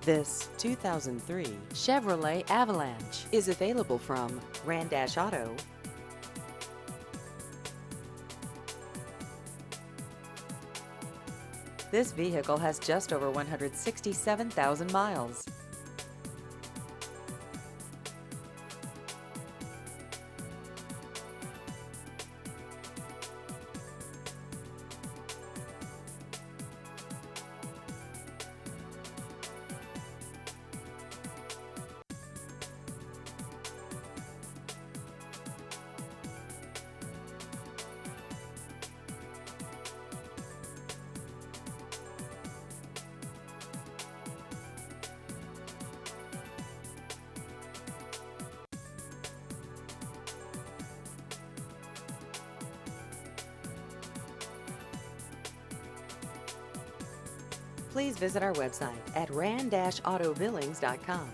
This 2003 Chevrolet Avalanche is available from Randash Auto. This vehicle has just over 167,000 miles. Please visit our website at ran-autobillings.com.